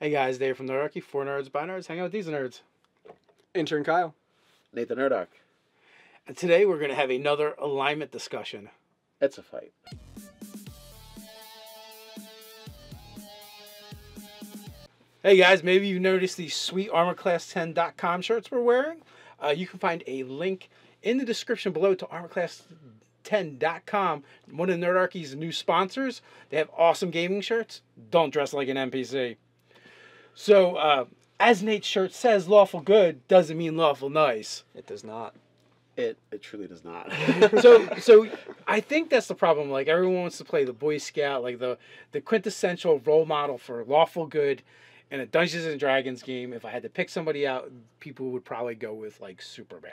Hey guys, Dave from Nerdarchy, for nerds, by nerds, hang out with these nerds. Intern Kyle. Nathan Nerdarchy. And today we're going to have another alignment discussion. It's a fight. Hey guys, maybe you've noticed these sweet ArmorClass10.com shirts we're wearing. You can find a link in the description below to ArmorClass10.com, one of Nerdarchy's new sponsors. They have awesome gaming shirts. Don't dress like an NPC. So, as Nate's shirt says, lawful good doesn't mean lawful nice. It does not. It truly does not. So I think that's the problem. Like, everyone wants to play the Boy Scout, like the quintessential role model for lawful good in a Dungeons and Dragons game. If I had to pick somebody out, people would probably go with like Superman.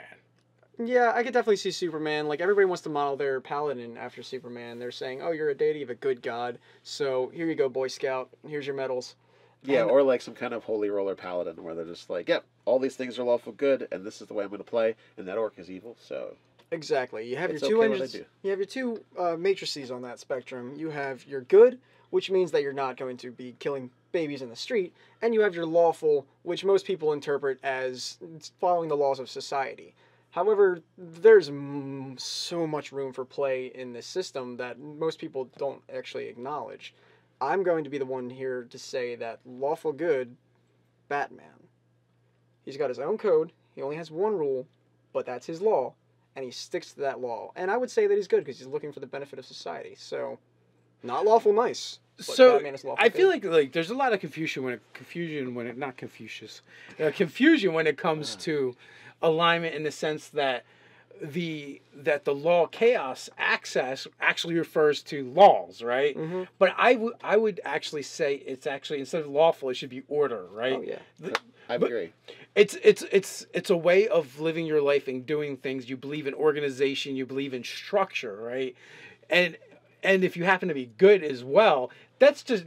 Yeah, I could definitely see Superman. Like, everybody wants to model their paladin after Superman. They're saying, oh, you're a deity of a good god, so here you go, Boy Scout. Here's your medals. Yeah, or like some kind of holy roller paladin where they're just like, yep, all these things are lawful good, and this is the way I'm going to play, and that orc is evil, so... Exactly. You have It's your two okay what engines. I do. You have your two matrices on that spectrum. You have your good, which means that you're not going to be killing babies in the street, and you have your lawful, which most people interpret as following the laws of society. However, there's so much room for play in this system that most people don't actually acknowledge. I'm going to be the one here to say that lawful good, Batman. He's got his own code. He only has one rule, but that's his law, and he sticks to that law. And I would say that he's good because he's looking for the benefit of society. So, not lawful nice. But So Batman is lawful I feel good. like there's a lot of confusion when it comes to alignment, in the sense that the law chaos access actually refers to laws, right? Mm-hmm. But I would actually say it's actually, instead of lawful, it should be order, right? Oh, yeah. I agree. It's a way of living your life and doing things. You believe in organization, you believe in structure, right? And if you happen to be good as well, that's just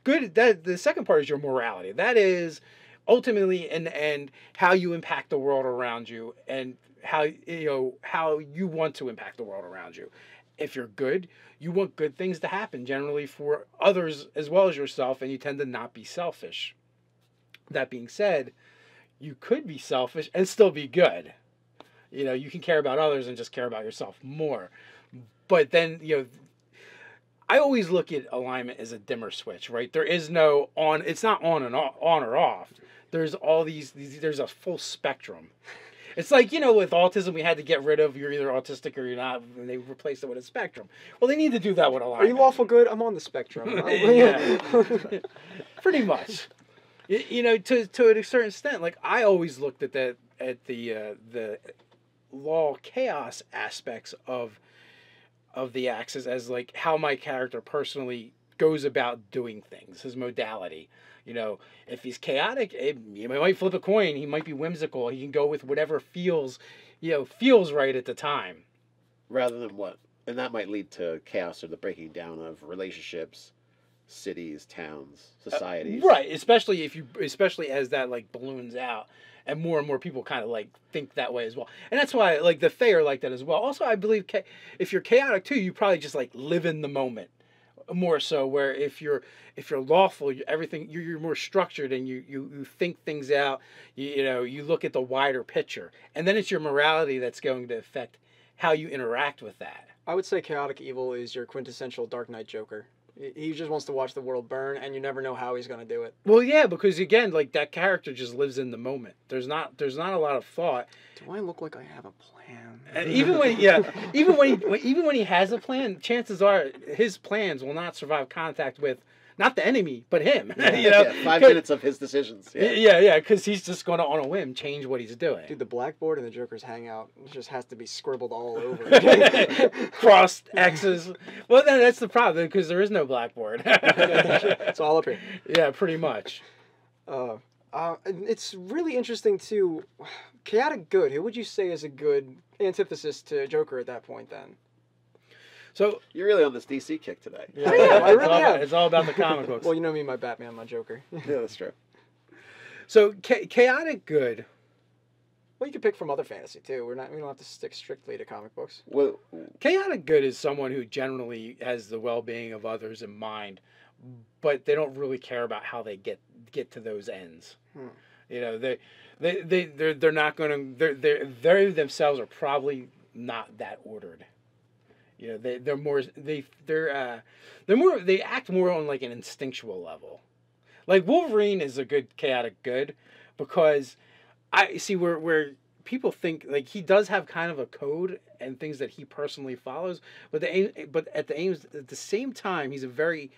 good. That the second part is your morality. That is ultimately and how you impact the world around you, and how you want to impact the world around you. If you're good, you want good things to happen generally for others as well as yourself, and you tend to not be selfish. That being said, you could be selfish and still be good. You can care about others and just care about yourself more. But then, I always look at alignment as a dimmer switch, right? There is no on. It's not on or off. There's all these. There's a full spectrum. It's like, with autism, we had to get rid of you're either autistic or you're not, and they replaced it with a spectrum. Well, they need to do that with alignment. Are you lawful good? I'm on the spectrum. Yeah. Pretty much. To a certain extent, like, I always looked at the law chaos aspects of the axis as like how my character personally goes about doing things, his modality. If he's chaotic, he might flip a coin. He might be whimsical. He can go with whatever feels right at the time. Rather than what? And that might lead to chaos or the breaking down of relationships, cities, towns, societies. Right, especially as that like balloons out, and more people kind of like think that way as well. And that's why like the Fae are like that as well. Also, I believe if you're chaotic too, you probably just like live in the moment more so. Where if you're lawful, you're more structured, and you think things out. You look at the wider picture, and then it's your morality that's going to affect how you interact with that. I would say chaotic evil is your quintessential Dark Knight Joker. He just wants to watch the world burn, and you never know how he's going to do it. Well, yeah, because again, like, that character just lives in the moment. There's not a lot of thought. Do I look like I have a plan? And even when he has a plan, chances are his plans will not survive contact with not the enemy, but him. Yeah, 5 minutes of his decisions. Yeah, because he's just going to, on a whim, change what he's doing. Dude, the blackboard and the Joker's hangout just has to be scribbled all over. Crossed X's. Well, then that's the problem, because there is no blackboard. It's all up here. Yeah, pretty much. It's really interesting, too. Chaotic good. Who would you say is a good antithesis to Joker at that point, then? So You're really on this DC kick today. Yeah, I really am. It's all about the comic books. Well, you know me, my Batman, my Joker. Yeah, that's true. So chaotic good. Well, you could pick from other fantasy too. We don't have to stick strictly to comic books. Well, Chaotic good is someone who generally has the well-being of others in mind, but they don't really care about how they get get to those ends. Hmm. You know, they're not going to they themselves are probably not that ordered. You know, they're more they act more on like an instinctual level. Like Wolverine is a good chaotic good because I see where people think like he does have kind of a code and things that he personally follows, but at the same time he's very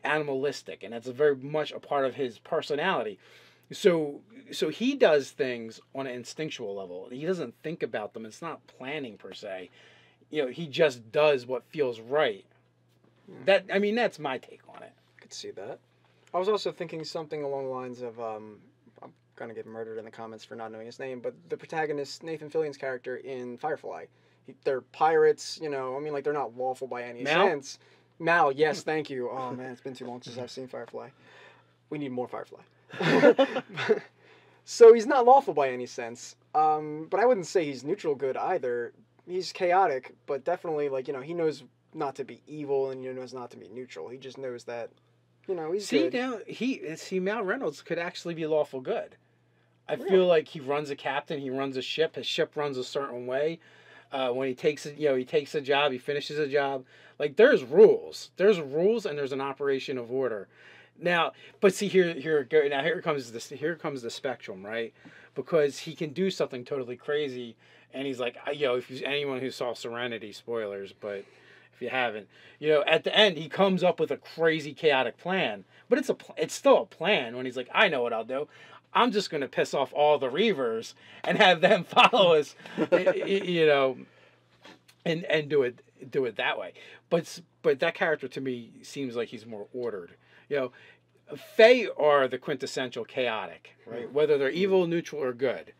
animalistic, and that's very much a part of his personality. So he does things on an instinctual level. He doesn't think about them. It's not planning per se. You know, he just does what feels right. That's my take on it. I could see that. I was also thinking something along the lines of, I'm gonna get murdered in the comments for not knowing his name, but the protagonist, Nathan Fillion's character in Firefly. They're pirates, you know, I mean, like, they're not lawful by any sense. Mal, yes, thank you. Oh, man, it's been too long since I've seen Firefly. We need more Firefly. So he's not lawful by any sense, but I wouldn't say he's neutral good either. He's chaotic, but definitely, like, you know, he knows not to be evil and he knows not to be neutral. He just knows that, you know, he's good. Now, Mal Reynolds could actually be lawful good. I Really? feel like he runs a captain, he runs a ship, his ship runs a certain way. When he takes it, you know, he takes a job, he finishes a job. Like, there's rules, and there's an operation of order. Now, but see here comes the spectrum, right? Because he can do something totally crazy, and he's like, you know, if anyone who saw Serenity, spoilers, but if you haven't, you know, at the end he comes up with a crazy chaotic plan, but it's still a plan. When he's like, I know what I'll do. I'm just going to piss off all the Reavers and have them follow us, you know, and do it that way. But that character to me seems like he's more ordered. You know, Fae are the quintessential chaotic, right? Whether they're evil, neutral, or good,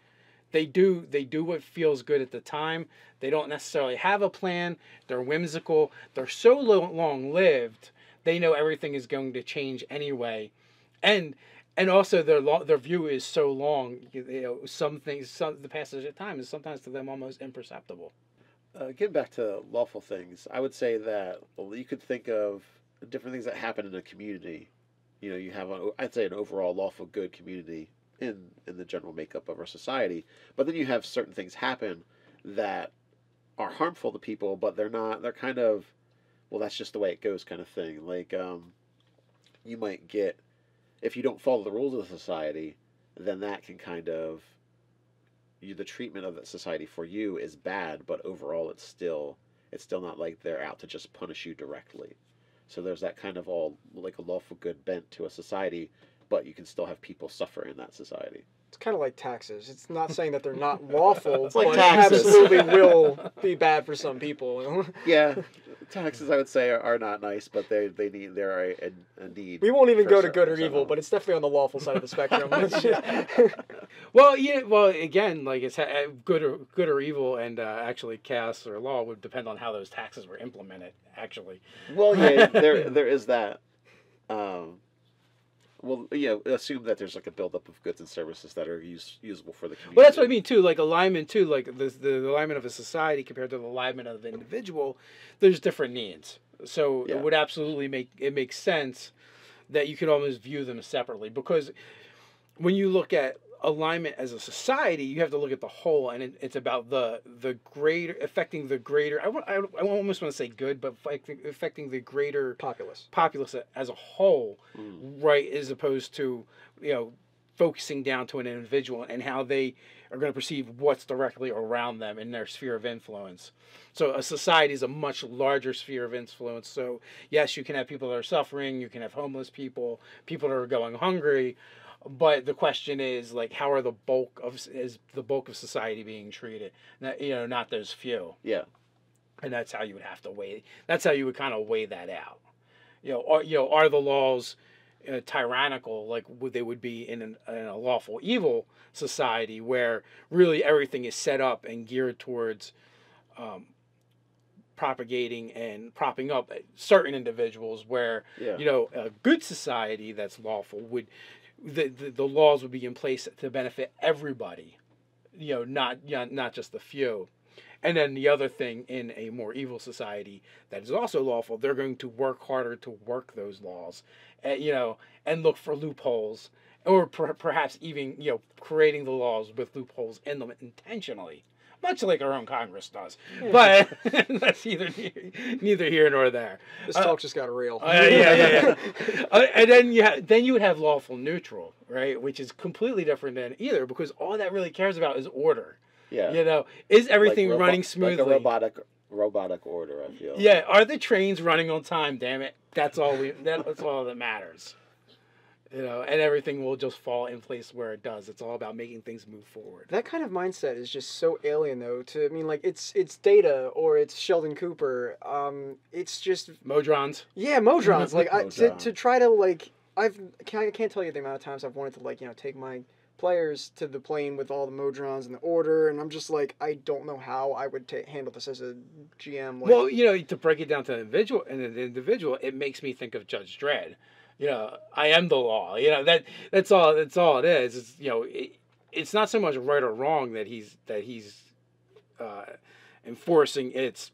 they do what feels good at the time. They don't necessarily have a plan. They're whimsical. They're so long lived. They know everything is going to change anyway, and also their view is so long. You know, the passage of time is sometimes to them almost imperceptible. Getting back to lawful things, I would say that you could think of different things that happen in a community. You know, you have I'd say an overall lawful good community in the general makeup of our society, but then you have certain things happen that are harmful to people, but they're not. They're kind of, well, that's just the way it goes, kind of thing. Like, you might get, if you don't follow the rules of the society, then that can kind of, the treatment of that society for you is bad, but overall it's still not like they're out to just punish you directly. So there's that kind of all like a lawful good bent to a society, but you can still have people suffer in that society. It's kind of like taxes. It's not saying that they're not lawful, It's like but taxes. absolutely will be bad for some people. Yeah, taxes I would say are not nice, but they're a need. We won't even for go to good or certain evil, level. but it's definitely on the lawful side of the spectrum. Well, yeah. Well, again, like it's good or evil, and actually, chaos or law would depend on how those taxes were implemented. Actually, Well, yeah, there is that. Well, yeah, assume that there's like a buildup of goods and services that are usable for the community. well, that's what I mean too. Like alignment too, like the alignment of a society compared to the alignment of an individual. There's different needs, so Yeah. it would absolutely make sense that you could almost view them separately, because when you look at alignment as a society, you have to look at the whole, and it's about the greater, affecting the greater. I almost want to say good, but affecting the greater populace as a whole, right? As opposed to, you know, focusing down to an individual and how they are going to perceive what's directly around them in their sphere of influence. So a society is a much larger sphere of influence. So yes, you can have people that are suffering, you can have homeless people, people that are going hungry. But the question is, like, how are the bulk of society being treated? You know, not those few. Yeah. And that's how you would have to weigh. That's how you would kind of weigh that out. Are the laws tyrannical, like they would be in a lawful evil society, where really everything is set up and geared towards propagating and propping up certain individuals, where a good society that's lawful would. The laws would be in place to benefit everybody, not just the few. And then the other thing, in a more evil society that is also lawful, they're going to work harder to work those laws, and look for loopholes, or perhaps even creating the laws with loopholes in them intentionally, much like our own Congress does. But that's neither here nor there. This talk just got real. Yeah. And then you would have lawful neutral, right, which is completely different than either, because all that really cares about is order. Yeah. Is everything Like running smoothly? Like a robotic order, I feel. Yeah. Are the trains running on time? Damn it. That's all that matters. And everything will just fall in place where it does. It's all about making things move forward. That kind of mindset is just so alien, though. It's Data or it's Sheldon Cooper. It's just Modrons. Yeah, Modrons. To try to I can't tell you the amount of times I've wanted to take my players to the plane with all the Modrons and the order, and I'm just I don't know how I would handle this as a GM. Well, to break it down to an individual, it makes me think of Judge Dredd. I am the law. That's all it is. It's not so much right or wrong that he's enforcing. It's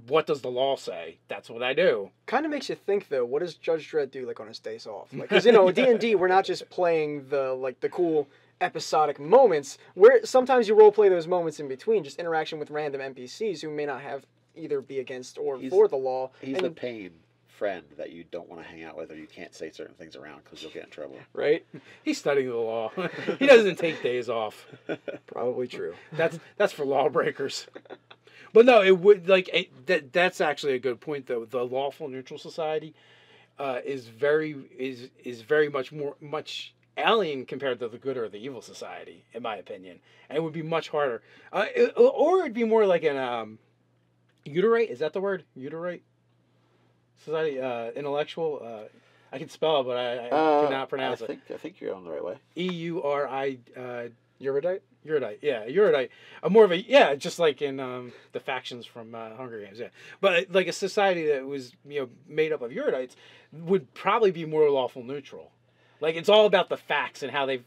what does the law say? That's what I do. Kind of makes you think, though. What does Judge Dredd do on his days off? Because D&D, we're not just playing the cool episodic moments. Where sometimes you role play those moments in between, just interaction with random NPCs who may not have either be against or for the law. He's the pain friend that you don't want to hang out with, or you can't say certain things around because you'll get in trouble. Right? He's studying the law. He doesn't take days off. Probably true. That's for lawbreakers. But no, it would that's actually a good point, though. The lawful neutral society is very much alien compared to the good or the evil society, in my opinion, and it would be much harder. Or it'd be more like an Uterite. Is that the word? Uterite society, intellectual. I can spell it, but I cannot pronounce it. I think you're on the right way. EURI. Eurodite? Eurodite, yeah, Eurodite. More of a just like in the factions from Hunger Games, yeah. But like a society that was made up of Eurodites would probably be more lawful neutral. Like it's all about the facts and how they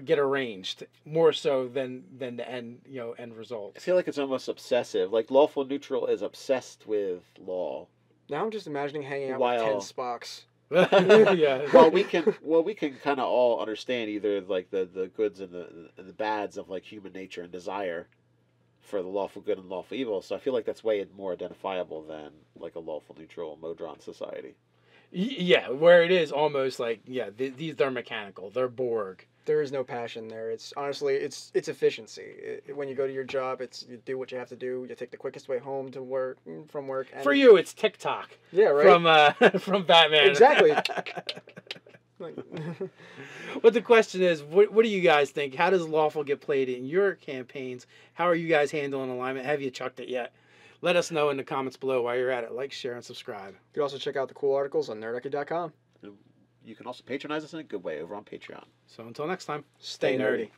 get arranged more so than the end result. I feel like it's almost obsessive. Like lawful neutral is obsessed with law. Now I'm just imagining hanging out with 10 Spocks. Yeah. Well, we can kind of all understand either the goods and the bads of human nature and desire for the lawful good and lawful evil. So I feel like that's way more identifiable than a lawful neutral Modron society. Yeah, where it is almost these are mechanical. They're Borg. There is no passion there. It's honestly it's efficiency. When you go to your job, you do what you have to do. You take the quickest way home from work. And for you, it's TikTok. Yeah, right. From Batman. Exactly. But the question is, what do you guys think? How does lawful get played in your campaigns? How are you guys handling alignment? Have you chucked it yet? Let us know in the comments below while you're at it. Like, share, and subscribe. You can also check out the cool articles on Nerdarchy.com. You can also patronize us in a good way over on Patreon. So until next time, stay nerdy.